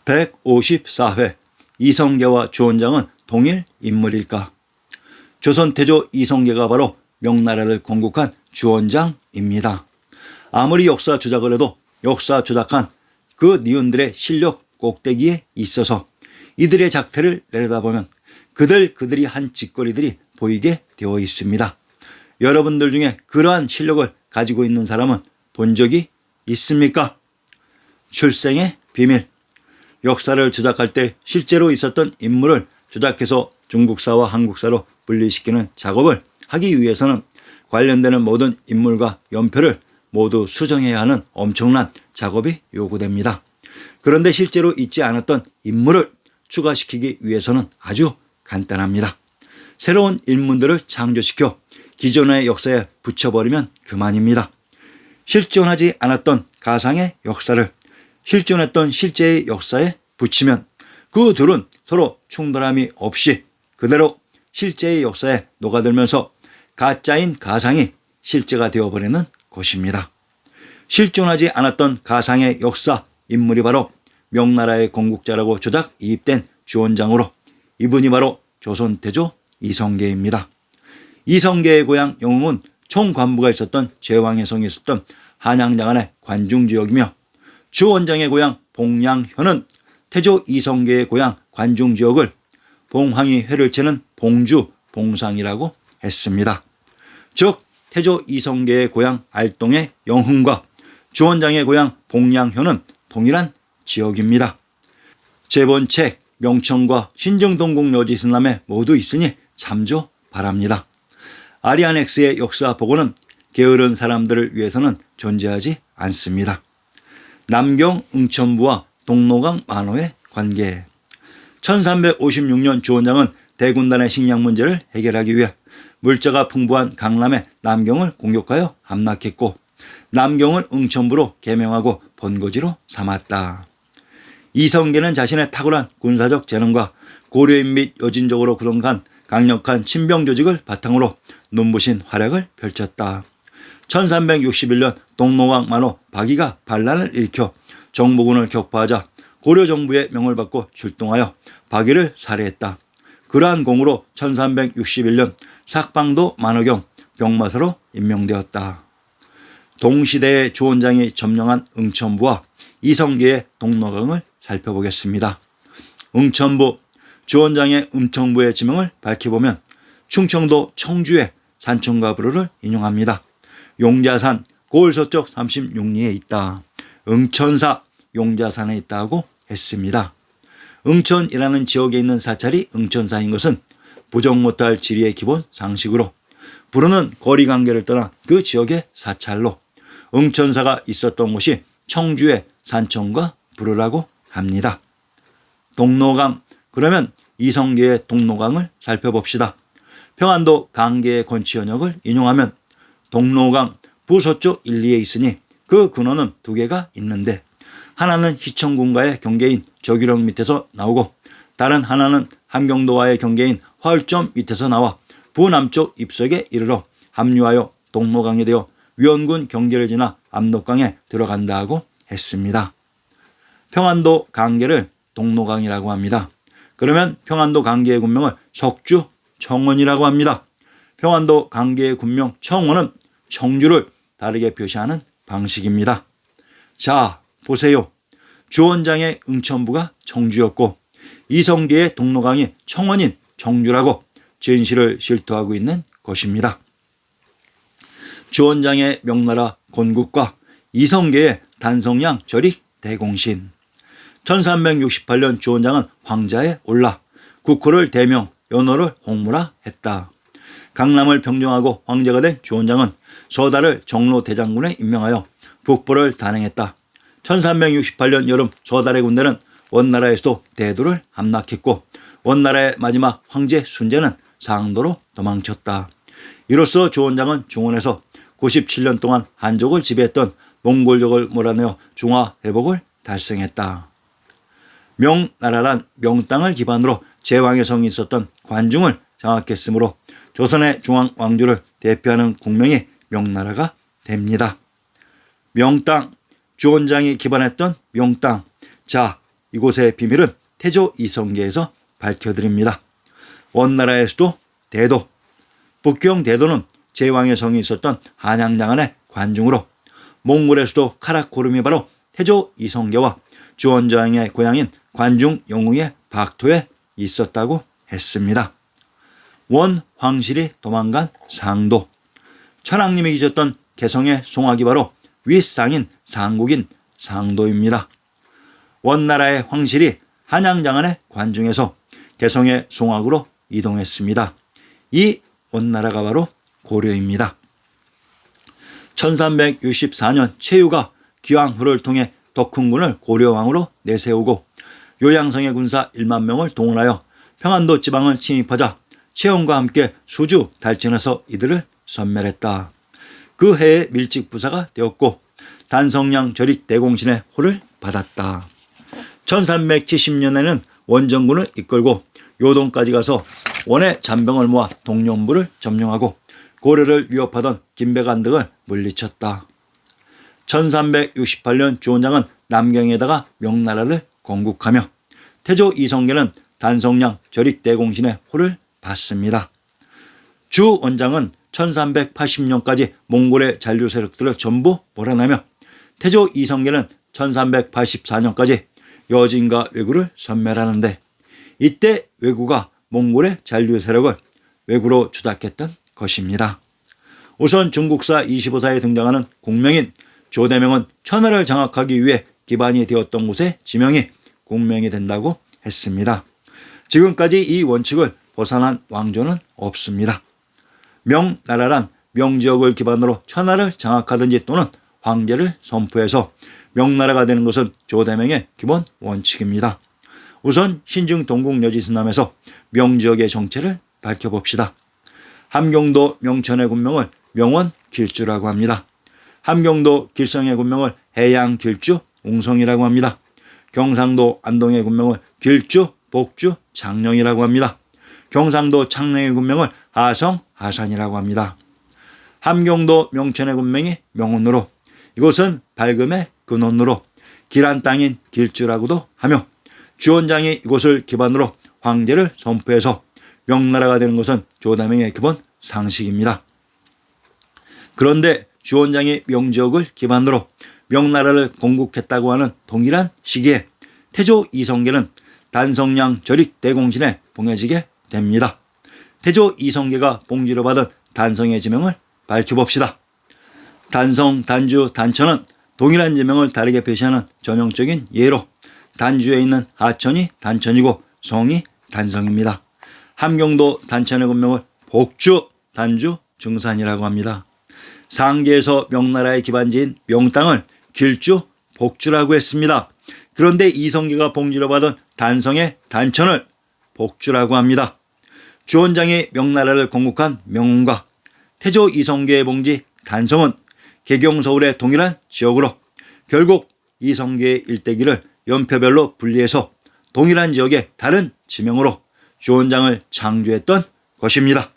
154회 이성계와 주원장은 동일 인물일까? 조선태조 이성계가 바로 명나라를 건국한 주원장입니다. 아무리 역사 조작을 해도 역사 조작한 그 니은들의 실력 꼭대기에 있어서 이들의 작태를 내려다보면 그들이 한 짓거리들이 보이게 되어 있습니다. 여러분들 중에 그러한 실력을 가지고 있는 사람은 본 적이 있습니까? 출생의 비밀. 역사를 조작할 때 실제로 있었던 인물을 조작해서 중국사와 한국사로 분리시키는 작업을 하기 위해서는 관련되는 모든 인물과 연표를 모두 수정해야 하는 엄청난 작업이 요구됩니다. 그런데 실제로 있지 않았던 인물을 추가시키기 위해서는 아주 간단합니다. 새로운 인물들을 창조시켜 기존의 역사에 붙여버리면 그만입니다. 실존하지 않았던 가상의 역사를 실존했던 실제의 역사에 붙이면 그 둘은 서로 충돌함이 없이 그대로 실제의 역사에 녹아들면서 가짜인 가상이 실제가 되어버리는 것입니다. 실존하지 않았던 가상의 역사 인물이 바로 명나라의 건국자라고 조작 이입된 주원장으로 이분이 바로 조선태조 이성계입니다. 이성계의 고향 영흥은 총관부가 있었던 제왕의 성이 있었던 한양장안의 관중지역이며 주원장의 고향 봉양현은 태조 이성계의 고향 관중지역을 봉황이 회를 치는 봉주, 봉상이라고 했습니다. 즉 태조 이성계의 고향 알동의 영흥과 주원장의 고향 봉양현은 동일한 지역입니다. 제 본 책 명청과 신정동국 여지스남에 모두 있으니 참조 바랍니다. 아리아넥스의 역사 보고는 게으른 사람들을 위해서는 존재하지 않습니다. 남경 응천부와 동로강 만호의 관계. 1356년 주원장은 대군단의 식량 문제를 해결하기 위해 물자가 풍부한 강남의 남경을 공격하여 함락했고 남경을 응천부로 개명하고 본거지로 삼았다. 이성계는 자신의 탁월한 군사적 재능과 고려인 및 여진족으로 구성한 강력한 친병 조직을 바탕으로 눈부신 활약을 펼쳤다. 1361년 동로강 만호 박이가 반란을 일으켜 정보군을 격파하자 고려 정부의 명을 받고 출동하여 박이를 살해했다. 그러한 공으로 1361년 삭방도 만호경 병마사로 임명되었다. 동시대의 주원장이 점령한 응천부와 이성계의 동로강을 살펴보겠습니다. 응천부, 주원장의 음청부의 지명을 밝혀보면 충청도 청주의 산청가부를 인용합니다. 용자산 고을서쪽 36리에 있다. 응천사 용자산에 있다고 했습니다. 응천이라는 지역에 있는 사찰이 응천사인 것은 부정 못할 지리의 기본 상식으로 부르는 거리관계를 떠나 그 지역의 사찰로 응천사가 있었던 곳이 청주의 산청과 부르라고 합니다. 동로강, 그러면 이성계의 동로강을 살펴봅시다. 평안도 강계의 건치현역을 인용하면 동로강 부서쪽 1, 2에 있으니 그 근원은 두 개가 있는데 하나는 희천군과의 경계인 저규령 밑에서 나오고 다른 하나는 함경도와의 경계인 화울점 밑에서 나와 부남쪽 입석에 이르러 합류하여 동로강이 되어 위원군 경계를 지나 압록강에 들어간다고 했습니다. 평안도 강계를 동로강이라고 합니다. 그러면 평안도 강계의 군명을 석주 청원이라고 합니다. 평안도 강계의 군명 청원은 청주를 다르게 표시하는 방식입니다. 자, 보세요. 주원장의 응천부가 청주였고 이성계의 동로강이 청원인 청주라고 진실을 실토하고 있는 것입니다. 주원장의 명나라 건국과 이성계의 단성양 절익 대공신. 1368년 주원장은 황자에 올라 국호를 대명, 연호를 홍무라 했다. 강남을 평정하고 황제가 된 주원장은 서달을 정로대장군에 임명하여 북부를 단행했다. 1368년 여름 서달의 군대는 원나라에서도 대도를 함락했고 원나라의 마지막 황제 순제는 상도로 도망쳤다. 이로써 주원장은 중원에서 97년 동안 한족을 지배했던 몽골족을 몰아내어 중화 회복을 달성했다. 명나라란 명땅을 기반으로 제왕의 성이 있었던 관중을 장악했으므로 조선의 중앙왕조를 대표하는 국명이 명나라가 됩니다. 명땅, 주원장이 기반했던 명땅. 자, 이곳의 비밀은 태조 이성계에서 밝혀드립니다. 원나라의 수도 대도, 북경 대도는 제왕의 성이 있었던 한양장안의 관중으로, 몽골의 수도 카라코름이 바로 태조 이성계와 주원장의 고향인 관중 영웅의 박토에 있었다고 했습니다. 원 황실이 도망간 상도, 천황님이 계셨던 개성의 송악이 바로 윗상인 상국인 상도입니다. 원나라의 황실이 한양장안의 관중에서 개성의 송악으로 이동했습니다. 이 원나라가 바로 고려입니다. 1364년 최유가 기왕후를 통해 덕훈군을 고려왕으로 내세우고 요양성의 군사 1만 명을 동원하여 평안도 지방을 침입하자 최원과 함께 수주 달천에서 이들을 섬멸했다. 그 해에 밀직부사가 되었고 단성량 절익 대공신의 호를 받았다. 1370년에는 원정군을 이끌고 요동까지 가서 원의 잔병을 모아 동령부를 점령하고 고려를 위협하던 김배관 등을 물리쳤다. 1368년 주원장은 남경에다가 명나라를 건국하며 태조 이성계는 단성량 절익 대공신의 호를 받습니다. 주원장은 1380년까지 몽골의 잔류 세력들을 전부 몰아내며 태조 이성계는 1384년까지 여진과 왜구를 섬멸하는데, 이때 왜구가 몽골의 잔류 세력을 왜구로 주닥했던 것입니다. 우선 중국사 25사에 등장하는 국명인 조대명은 천하를 장악하기 위해 기반이 되었던 곳의 지명이 국명이 된다고 했습니다. 지금까지 이 원칙을 벗어난 왕조는 없습니다. 명나라란 명지역을 기반으로 천하를 장악하든지 또는 황제를 선포해서 명나라가 되는 것은 조대명의 기본 원칙입니다. 우선 신증 동국여지순남에서 명지역의 정체를 밝혀봅시다. 함경도 명천의 군명을 명원 길주라고 합니다. 함경도 길성의 군명을 해양 길주 웅성이라고 합니다. 경상도 안동의 군명을 길주 복주 장령이라고 합니다. 경상도 창녕의 군명을 하성 하산이라고 합니다. 함경도 명천의 군명이 명원으로, 이곳은 밝음의 근원으로 길한 땅인 길주라고도 하며, 주원장이 이곳을 기반으로 황제를 선포해서 명나라가 되는 것은 조대명의 기본 상식입니다. 그런데 주원장이 명지역을 기반으로 명나라를 건국했다고 하는 동일한 시기에 태조 이성계는 단성량 절익 대공신에 봉해지게 됩니다. 태조 이성계가 봉지로 받은 단성의 지명을 밝혀봅시다. 단성, 단주, 단천은 동일한 지명을 다르게 표시하는 전형적인 예로 단주에 있는 하천이 단천이고 성이 단성입니다. 함경도 단천의 군명을 복주, 단주, 증산이라고 합니다. 상계에서 명나라의 기반지인 명땅을 길주, 복주라고 했습니다. 그런데 이성계가 봉지로 받은 단성의 단천을 복주라고 합니다. 주원장이 명나라를 건국한 명원과 태조 이성계의 봉지 단성은 개경 서울의 동일한 지역으로 결국 이성계의 일대기를 연표별로 분리해서 동일한 지역의 다른 지명으로 주원장을 창조했던 것입니다.